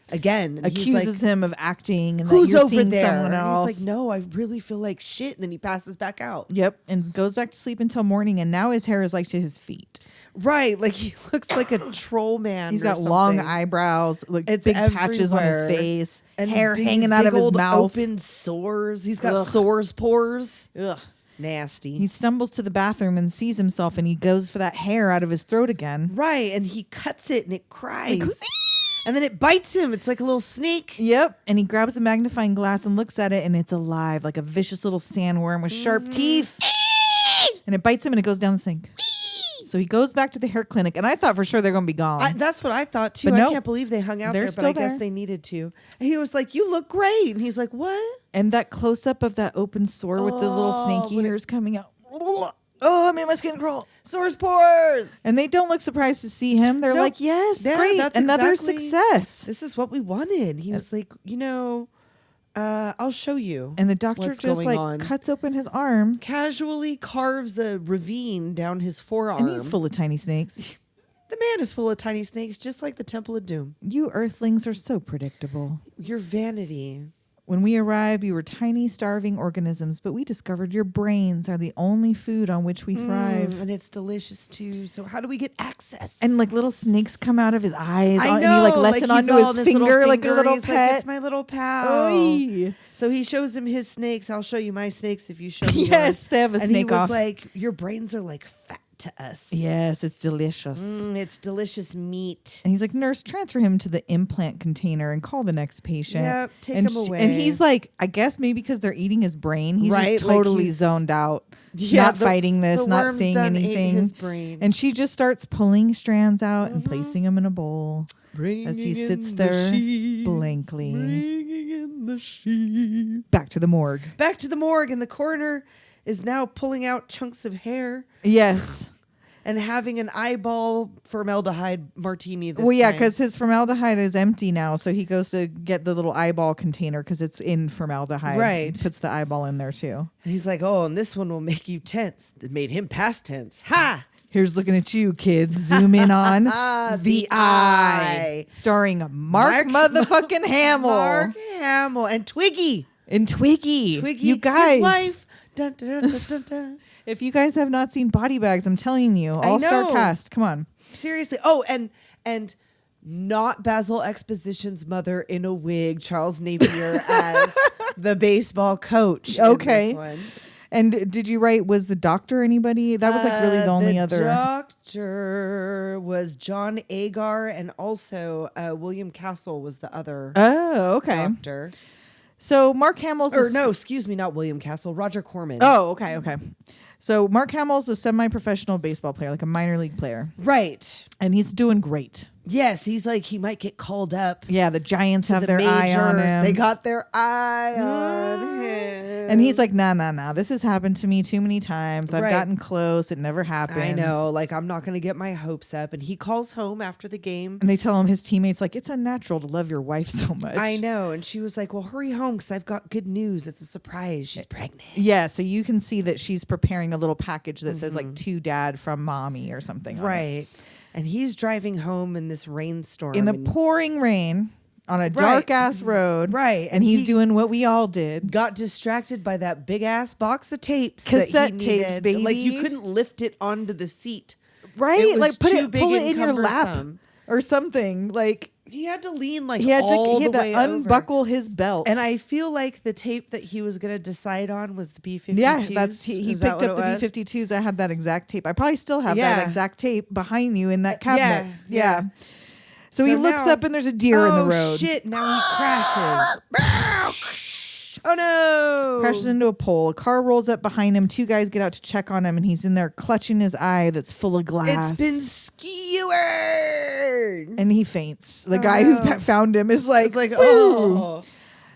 again, and accuses him of acting, and who's that you're over seeing there? someone else. He's like, no, I really feel like shit, and then he passes back out. Yep, and goes back to sleep until morning, and now his hair is like to his feet. Right, like he looks like a troll man. He's got long eyebrows, like big patches on his face, and hair hanging out of his mouth, open sores. He's got sores pores. Ugh, nasty. He stumbles to the bathroom and sees himself, and he goes for that hair out of his throat again. Right, and he cuts it, and it cries. And then it bites him. It's like a little snake. Yep. And he grabs a magnifying glass and looks at it, and it's alive, like a vicious little sandworm with sharp teeth. And it bites him, and it goes down the sink. So he goes back to the hair clinic, and I thought for sure they're going to be gone. That's what I thought too. But I nope. can't believe they hung out They're there, but still I guess there. they needed to. And he was like, "You look great," and he's like, "What?" And that close up of that open sore with the little snaky hairs coming out. Oh, I made my skin crawl. Sores pores. And they don't look surprised to see him. They're like, yes, Yeah, great. that's Another exactly- success. This is what we wanted. He was like, I'll show you. And the doctor what's just going on. cuts open his arm. Casually carves a ravine down his forearm. And he's full of tiny snakes. The man is full of tiny snakes, just like the Temple of Doom. You earthlings are so predictable. Your vanity. When we arrived, you were tiny, starving organisms, but we discovered your brains are the only food on which we thrive. And it's delicious too. So how do we get access? And like little snakes come out of his eyes. I know. And he like lets it he's onto all his this finger like a finger. little He's pet. Like, it's my little pal. Oy. So he shows him his snakes. I'll show you my snakes if you show me yours. Yes, they have a and snake he was off. like, your brains are like fat to us. Yes, it's delicious. It's delicious meat. And he's like, nurse, transfer him to the implant container and call the next patient. Yep, take and him away. And he's like, I guess maybe because they're eating his brain, he's Right, just like totally he's- zoned out. Yeah, not the- fighting this, the not worms seeing done ate anything. his brain. And she just starts pulling strands out and placing them in a bowl as he sits there blankly. Bringing in the sheep. Back to the morgue. Back to the morgue, and the coroner is now pulling out chunks of hair Yes. and having an eyeball formaldehyde martini this Well, yeah, time. because his formaldehyde is empty now, so he goes to get the little eyeball container because it's in formaldehyde. Right. He puts the eyeball in there too. And he's like, oh, and this one will make you tense. It made him past tense. Ha! Here's looking at you, kids. Zoom in on The Eye. starring Mark motherfucking Hamill Mark Hamill and Twiggy. and Twiggy. Twiggy, You guys, his wife. Dun, dun, dun, dun, dun, dun. if you guys have not seen Body Bags, I'm telling you, all-star know. cast. Come on. Seriously. Oh, and not Basil Exposition's mother in a wig, Charles Napier as the baseball coach. in Okay. this one. And did you write, was the doctor anybody? That was like really the only other. doctor was John Agar, and also William Castle was the other Oh, okay. doctor. So Mark Hamill's Or no, excuse me, not William Castle, Roger Corman. Oh, okay. So Mark Hamill's a semi-professional baseball player, like a minor league player, Right. and he's doing great. Yes, he's like, he might get called up. Yeah, the Giants have The their eye on majors. him. They got their eye on him. And he's like, nah. This has happened to me too many times. I've Right. gotten close. It never happened. I know, like, I'm not going to get my hopes up. And he calls home after the game. And they tell him, his teammates, like, it's unnatural to love your wife so much. I know. And she was like, well, hurry home because I've got good news. It's a surprise. She's pregnant. Yeah, so you can see that she's preparing a little package that says, like, to dad from mommy or something. on it. Right. And he's driving home in this rainstorm. In the and pouring rain. on a dark ass road. Right. And he's doing what we all did. Got distracted by that big ass box of tapes. Cassette that he tapes, needed. baby. Like you couldn't lift it onto the seat. Right? It was Like pull it and in your lap cumbersome. or something. Like he had to lean like he had all to the way unbuckle over. his belt. And I feel like the tape that he was going to decide on was the B-52s. Yeah, he picked up the B-52s. I had that exact tape. I probably still have that exact tape behind you in that cabinet. Yeah. So he looks up and there's a deer in the road. Oh shit, now he crashes. Oh no. Crashes into a pole. A car rolls up behind him. Two guys get out to check on him and he's in there clutching his eye that's full of glass. It's been skewered. And he faints. The guy who found him is like, oh.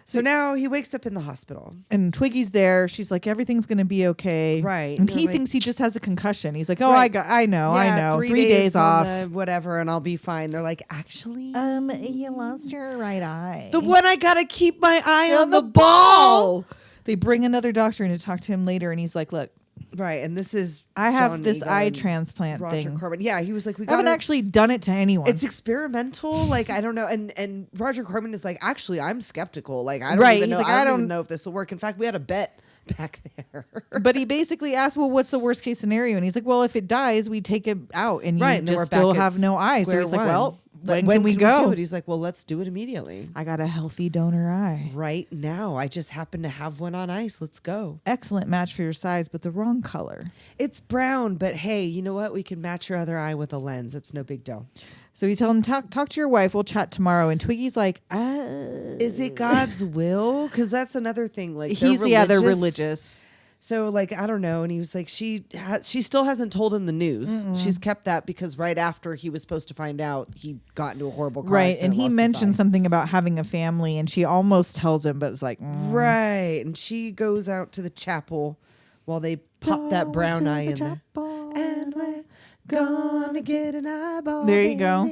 So now he wakes up in the hospital. And Twiggy's there. She's like, everything's going to be okay. Right. And he thinks he just has a concussion. He's like, I know. 3 days off. Whatever, and I'll be fine. They're like, actually? You lost your right eye. The one I got to keep my eye on the ball. They bring another doctor in to talk to him later. And he's like, look. Right. And this is I have John this Egan eye and transplant Roger thing. Corman. Yeah. He was like, I haven't actually done it to anyone. It's experimental. Like, I don't know. And Roger Corman is like, actually, I'm skeptical. Like, I don't even know. Like, I don't even know if this will work. In fact, we had a bet back there. But he basically asked, well, what's the worst case scenario? And he's like, well, if it dies, we take it out and you just still have no eye. So he's like, well, when can we go? do it? He's like, well, let's do it immediately. I got a healthy donor eye. Right now. I just happen to have one on ice. Let's go. Excellent match for your size, but the wrong color. It's brown, but hey, you know what? We can match your other eye with a lens. It's no big deal. So he tells him, talk to your wife. We'll chat tomorrow. And Twiggy's like, is it God's will? Because that's another thing. Like they're religious. So like, I don't know. And he was like, she still hasn't told him the news. She's kept that because right after he was supposed to find out, he got into a horrible car accident. And he mentioned something about having a family and she almost tells him, but it's like, right. And she goes out to the chapel while they pop that brown eye in there. And we're gonna get an eyeball. There you go.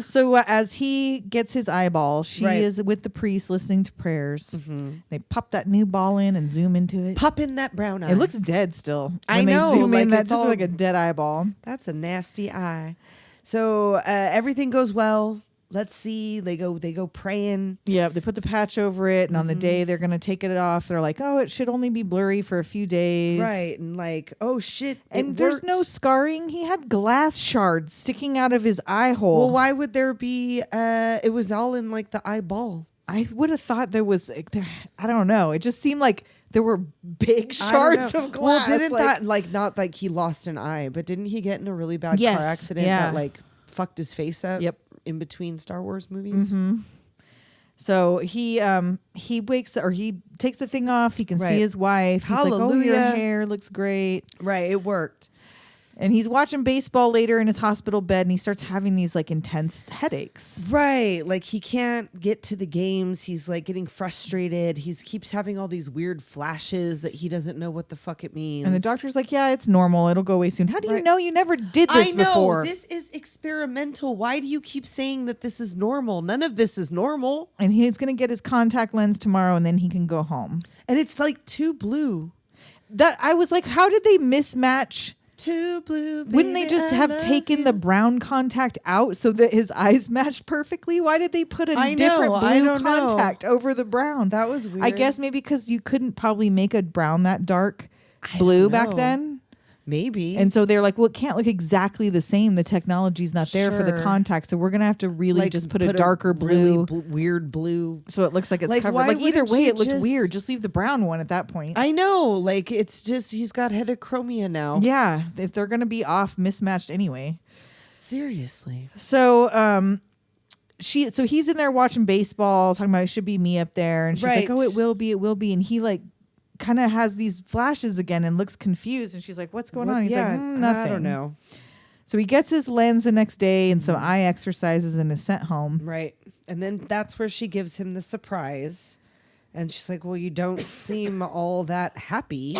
So as he gets his eyeball, she is with the priest listening to prayers. Mm-hmm. They pop that new ball in and zoom into it. Pop in that brown eye. It looks dead still. I know. Zoom like in, that's just like a dead eyeball. That's a nasty eye. So everything goes well. Let's see. They go praying. Yeah, they put the patch over it, and on the day they're gonna take it off, they're like, "Oh, it should only be blurry for a few days." Right, and like, oh shit! And there's no scarring. He had glass shards sticking out of his eye hole. Well, why would there be? It was all in like the eyeball. I would have thought there was. I don't know. It just seemed like there were big shards of glass. Well, didn't that like not like he lost an eye, but didn't he get in a really bad car accident that like fucked his face up? Yep. In between Star Wars movies. Mm-hmm. So he wakes or he takes the thing off. He can see his wife. He's like, "Oh, your hair looks great." Right, it worked. And he's watching baseball later in his hospital bed, and he starts having these like intense headaches. Right, like he can't get to the games. He's like getting frustrated. He keeps having all these weird flashes that he doesn't know what the fuck it means. And the doctor's like, "Yeah, it's normal. It'll go away soon." How do you know? You never did this before. This is experimental. Why do you keep saying that this is normal? None of this is normal. And he's gonna get his contact lens tomorrow, and then he can go home. And it's like too blue. That I was like, how did they mismatch? Too blue. Baby, wouldn't they just have taken the brown contact out so that his eyes matched perfectly? Why did they put a different blue contact over the brown? That was weird. I guess maybe because you couldn't probably make a brown that dark blue back then. Maybe. And so they're like, well, it can't look exactly the same. The technology's not there for the contact. So we're going to have to really just put a darker blue. Really weird blue. So it looks like it's covered. Like either way, it looks weird. Just leave the brown one at that point. I know. Like it's just, he's got heterochromia now. Yeah. If they're going to be off mismatched anyway. Seriously. So, so he's in there watching baseball, talking about it should be me up there. And she's like, oh, it will be. And he like kind of has these flashes again and looks confused. And she's like, what's going on? He's like, nothing. I don't know. So he gets his lens the next day and some eye exercises and is sent home. Right. And then that's where she gives him the surprise. And she's like, well, you don't seem all that happy.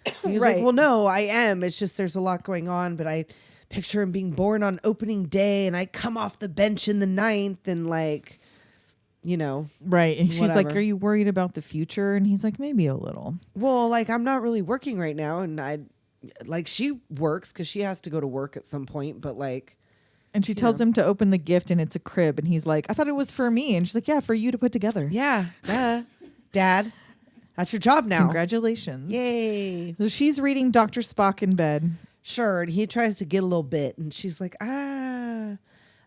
And he's like, well, no, I am. It's just there's a lot going on. But I picture him being born on opening day and I come off the bench in the 9th and like, you know. Right. And she's like, are you worried about the future? And he's like, maybe a little. Well, like, I'm not really working right now. And she works because she has to go to work at some point. But like, And she tells him to open the gift, and it's a crib. And he's like, I thought it was for me. And she's like, yeah, for you to put together. Yeah. Dad, that's your job now. Congratulations. Yay. So she's reading Dr. Spock in bed. Sure. And he tries to get a little bit. And she's like, I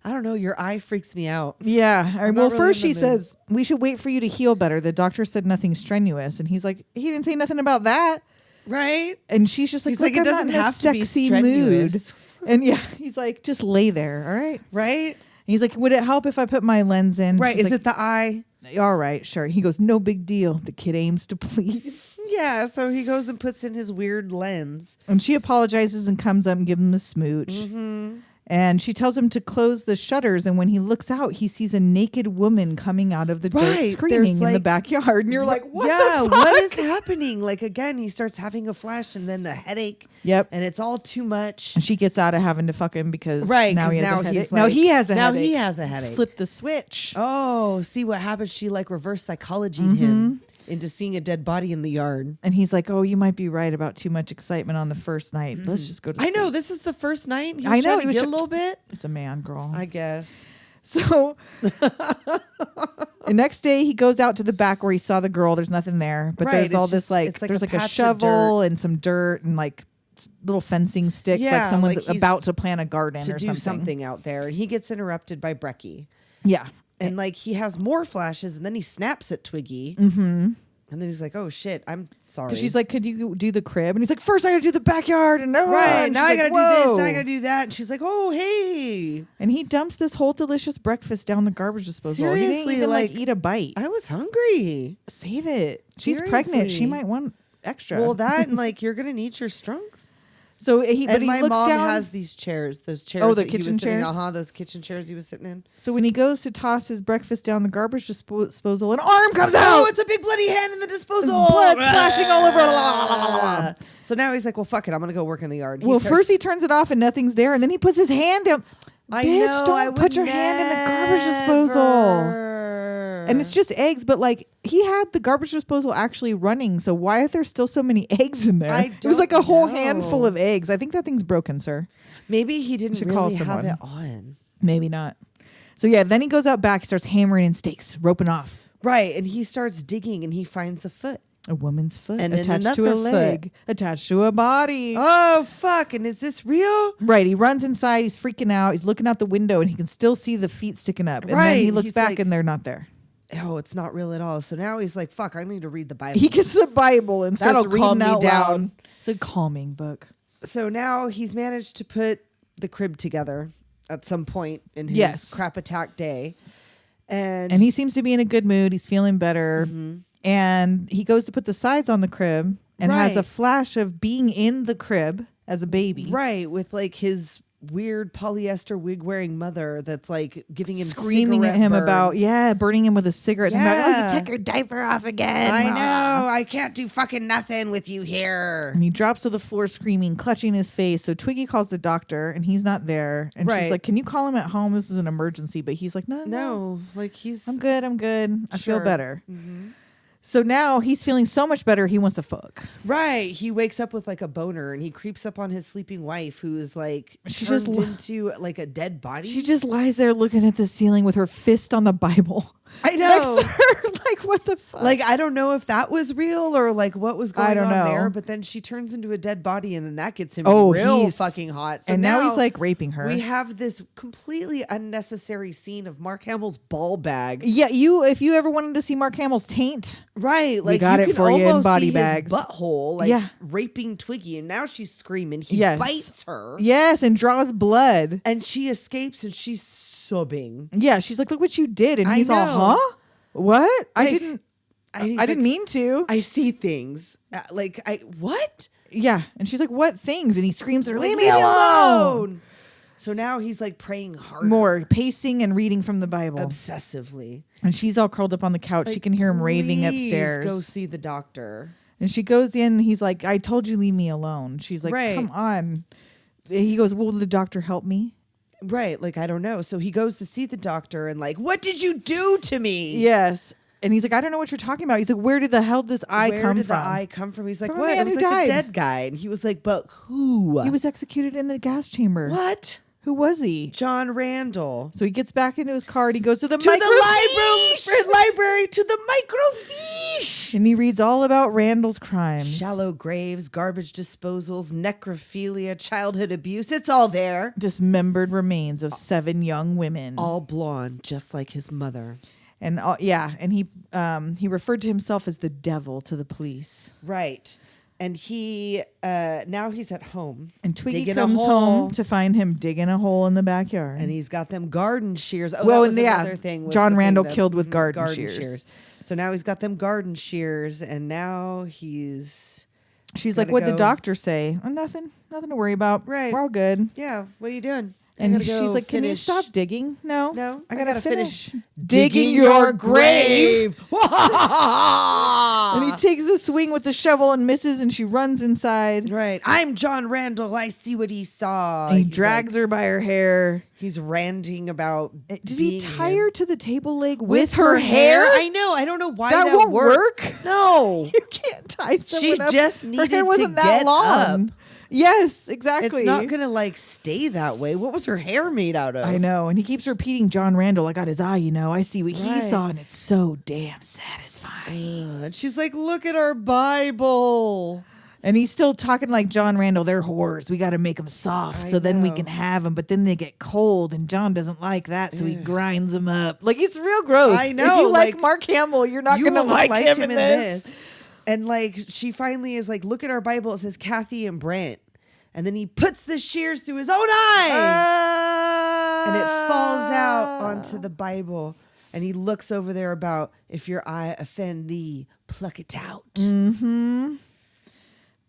don't know. Your eye freaks me out. Yeah. Well, really first in she the mood. says, we should wait for you to heal better. The doctor said nothing strenuous. And he's like, he didn't say nothing about that. Right? And she's just like, He's like, look, it I'm doesn't not in a have to be sexy strenuous. mood. And yeah, he's like, just lay there. All right. Right? And he's like, would it help if I put my lens in? Right. She's Is like, it the eye? all right, sure. He goes, no big deal. The kid aims to please. Yeah. So he goes and puts in his weird lens. And she apologizes and comes up and gives him a smooch. And she tells him to close the shutters. And when he looks out, he sees a naked woman coming out of the dirt screaming in the backyard. And you're like, what the fuck? What is happening? Like, again, he starts having a flash and then a headache. Yep. And it's all too much. And she gets out of having to fuck him because now he has a headache. he's Now he has a now headache. he has a headache. Flip the switch. Oh, see what happens? She like reverse psychologied him into seeing a dead body in the yard. And he's like, oh, you might be right about too much excitement on the first night. Let's just go to sleep. I know. This is the first night. He I know, trying he to was get a little bit. It's a man, girl. I guess. So the next day he goes out to the back where he saw the girl. There's nothing there, but there's all this like it's there's a like a patch of shovel dirt and some dirt and like little fencing sticks, like Yeah, someone's like he's about to plant a garden to or do something. out there. And he gets interrupted by Brecky. Yeah. And like he has more flashes and then he snaps at Twiggy. And then he's like, oh shit, I'm sorry. She's like, could you do the crib? And he's like, first I gotta do the backyard. And right, now I gotta do this, Whoa. now I gotta do that. And she's like, oh, hey. And he dumps this whole delicious breakfast down the garbage disposal. He Seriously, didn't even like eat a bite. I was hungry. Save it. She's pregnant. She Seriously. might want extra. Well, that and like you're gonna need your strunks. So he And my looks mom down. has these chairs, those chairs. Oh, the that he was kitchen sitting- chairs? those kitchen chairs he was sitting in. So when he goes to toss his breakfast down the garbage disposal, an arm comes Oh, out. it's a big bloody hand in the disposal. Blood splashing all over. So now he's like, well, fuck it, I'm gonna go work in the yard. Well, first he turns it off and nothing's there, and then he puts his hand down. I Bitch, know, don't I would put your hand in the garbage disposal. And it's just eggs, but like he had the garbage disposal actually running. So why are there still so many eggs in there? It was like a whole handful of eggs. I think that thing's broken, sir. Maybe he didn't Should call really have someone. it on. Maybe not. So yeah, then he goes out back, he starts hammering in stakes, roping off. Right, and he starts digging and he finds a foot. A woman's foot And then attached to a another leg, attached to a body. Oh, fuck, and is this real? Right, he runs inside, he's freaking out, he's looking out the window and he can still see the feet sticking up. And then he Right, looks he's back like- and they're not there. Oh, it's not real at all. So now he's like, fuck, I need to read the Bible. He gets the Bible and starts That'll calm reading me out down. loud. It's a calming book. So now he's managed to put the crib together at some point in his Yes. crap attack day. And And he seems to be in a good mood. He's feeling better. Mm-hmm. And he goes to put the sides on the crib and has a Right. flash of being in the crib as a baby. right, with like his weird polyester wig wearing mother that's like giving him Screaming at cigarette him burns. about, burning him with a cigarette. And I'm like, oh, Yeah. you took your diaper off again. I know. I can't do fucking nothing with you here. And he drops to the floor screaming, clutching his face. So Twiggy calls the doctor and he's not there. And she's Right. like, can you call him at home? This is an emergency. But he's like, no. No, like he's I'm good. I feel Sure. better. So now he's feeling so much better. He wants to fuck. right. He wakes up with like a boner and he creeps up on his sleeping wife who is like She turned just into like a dead body. She just lies there looking at the ceiling with her fist on the Bible. I know. Next to her. Like, what the fuck? Like, I don't know if that was real or like what was I going don't on know. there, but then she turns into a dead body and then that gets him Oh, real he's- fucking hot. So and now he's like raping her. We have this completely unnecessary scene of Mark Hamill's ball bag. Yeah, if you ever wanted to see Mark Hamill's taint, Right. Like got you it can for you in almost body see bags. his butthole, like Yeah. raping Twiggy, and now she's screaming. He Yes. bites her. yes, and draws blood. And she escapes and she's sobbing. Yeah, she's like, look what you did. And I he's all, know. huh? What? I Like, didn't And he's I didn't like, mean to. I see things. What? Yeah. And she's like, what things? And he screams at her, Like, leave me alone. So now he's like praying harder. More pacing and reading from the Bible. Obsessively. And she's all curled up on the couch. she can hear him raving Please upstairs. Go see the doctor. And she goes in. He's like, I told you, leave me alone. She's like, Right. come on. He goes, will the doctor help me? Right. Like, I don't know. So he goes to see the doctor and like, what did you do to me? Yes. And he's like, I don't know what you're talking about. He's like, where did the hell did this eye Where come did from? the eye come from? He's like, From a what? man It was who like died. a dead guy. And he was like, but who? He was executed in the gas chamber. What? Who was he? John Randall. So he gets back into his car and he goes to the library to the microfiche. And he reads all about Randall's crimes. Shallow graves, garbage disposals, necrophilia, childhood abuse. It's all there. Dismembered remains of 7 young women. All blonde, just like his mother. And and he referred to himself as the devil to the police. Right. And he now he's at home. And Twiggy comes home to find him digging a hole in the backyard. And he's got them garden shears. Oh, well, that was another thing. John Randall killed with garden shears. So now he's got them garden shears, and now he's... She's like, what'd the doctor say? Oh, nothing to worry about. Right. We're all good. Yeah, what are you doing? And she's like, can you stop digging? No, I gotta finish digging your grave. And And he takes a swing with the shovel and misses, and she runs inside. Right. I'm John Randall. I see what he saw. And he drags her by her hair. He's ranting about. Did he tie her to the table leg with her hair? I know. I don't know why that won't worked. work. No, you can't tie someone up. She just needed her hair wasn't to that get long. up. Yes, exactly. It's not gonna stay that way. What was her hair made out of? I know. And he keeps repeating, John Randall, I got his eye, I see what he saw, and it's so damn satisfying. And she's like, look at our Bible. And he's still talking like John Randall, they're whores. We got to make them soft so then we can have them. But then they get cold, and John doesn't like that, so he grinds them up. Like, it's real gross. I know. If you like Mark Hamill, you're not going to like him in this. And she finally is like, look at our Bible. It says Kathy and Brent. And then he puts the shears through his own eye. And it falls out onto the Bible. And he looks over there about, if your eye offend thee, pluck it out. Mm-hmm.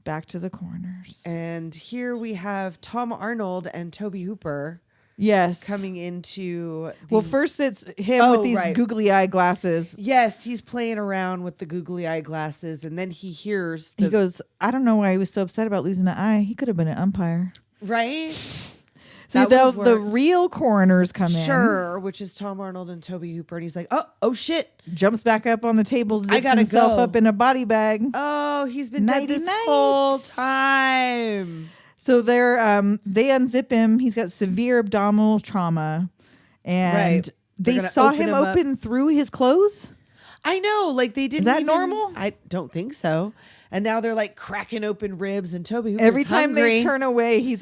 Back to the corners. And here we have Tom Arnold and Toby Hooper. Yes. Coming into... Well, first it's him with these googly eye glasses. Yes, he's playing around with the googly eye glasses, and then he hears... He goes, I don't know why he was so upset about losing an eye. He could have been an umpire. Right? So the real coroners come in. Sure, which is Tom Arnold and Toby Hooper, and he's like, oh shit. Jumps back up on the table, zips himself up in a body bag. Oh, he's been dead this whole time. So they unzip him. He's got severe abdominal trauma, and they saw him open through his clothes. I know, they didn't. Is that normal? I don't think so. And now they're cracking open ribs, and Toby Hooper's every time hungry. They turn away, he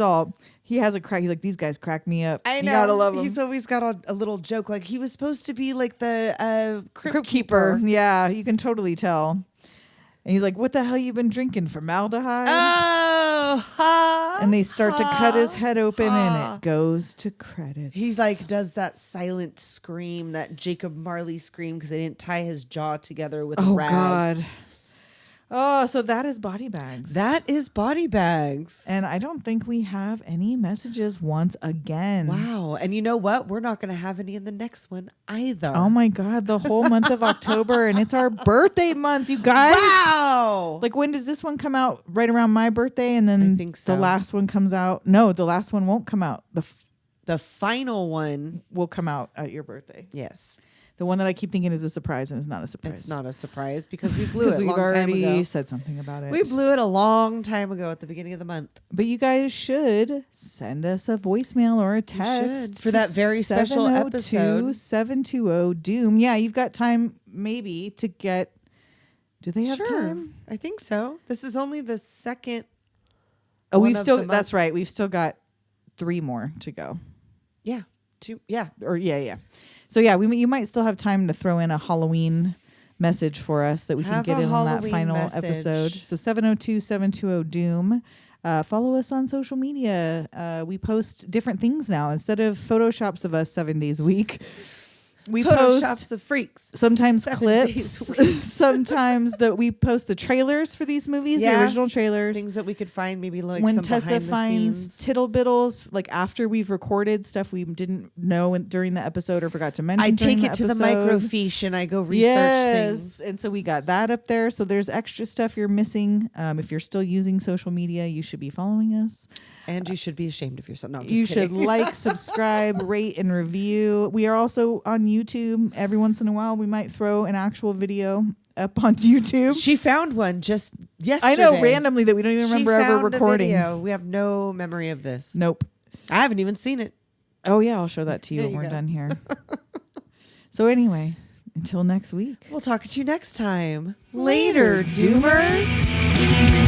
has a crack. He's like, these guys crack me up. I know. You gotta love him. He's always got a little joke. He was supposed to be the crypt keeper. Yeah, you can totally tell. And he's like, what the hell you been drinking? Formaldehyde? Oh, and they start to cut his head open, and it goes to credits. He's does that silent scream, that Jacob Marley scream, because they didn't tie his jaw together with a rag. Oh, God. Oh, so that is Body Bags. That is Body Bags. And I don't think we have any messages once again. Wow. And you know what? We're not going to have any in the next one either. Oh, my God. The whole month of October. And it's our birthday month, you guys. Wow. When does this one come out? Right around my birthday? And then I think so. The last one comes out. No, the last one won't come out. The final one will come out at your birthday. Yes. The one that I keep thinking is a surprise, and it's not a surprise. It's not a surprise because we blew it a long time ago. We've already said something about it. We blew it a long time ago at the beginning of the month. But you guys should send us a voicemail or a text for that very special episode. 720-720-DOOM. Yeah, you've got time maybe to get... Do they have time? I think so. This is only the second. Oh, we've still... That's right. We've still got 3 more to go. Yeah. 2. Yeah. Or yeah. So yeah, you might still have time to throw in a Halloween message for us that we can get in on that final episode. So 702-720-DOOM. Follow us on social media. We post different things now. Instead of photoshops of us 7 days a week, we Photoshops of freaks. Sometimes 7 clips. days a week. Sometimes we post the trailers for these movies, the original trailers. Things that we could find, maybe when some Tessa behind the finds scenes. tittlebittles, after we've recorded stuff we didn't know during the episode or forgot to mention. I take it to the episode. microfiche and I go research things. And so we got that up there. So there's extra stuff you're missing. If you're still using social media, you should be following us. And you should be ashamed of yourself. No, I'm just you kidding. should subscribe, rate, and review. We are also on YouTube. Every once in a while, we might throw an actual video up on YouTube. She found one just yesterday. I know, randomly, that we don't even remember ever recording. A video. We have no memory of this. Nope. I haven't even seen it. Oh, yeah. I'll show that to you when we're done here. So anyway, until next week. We'll talk to you next time. Later, Doomers.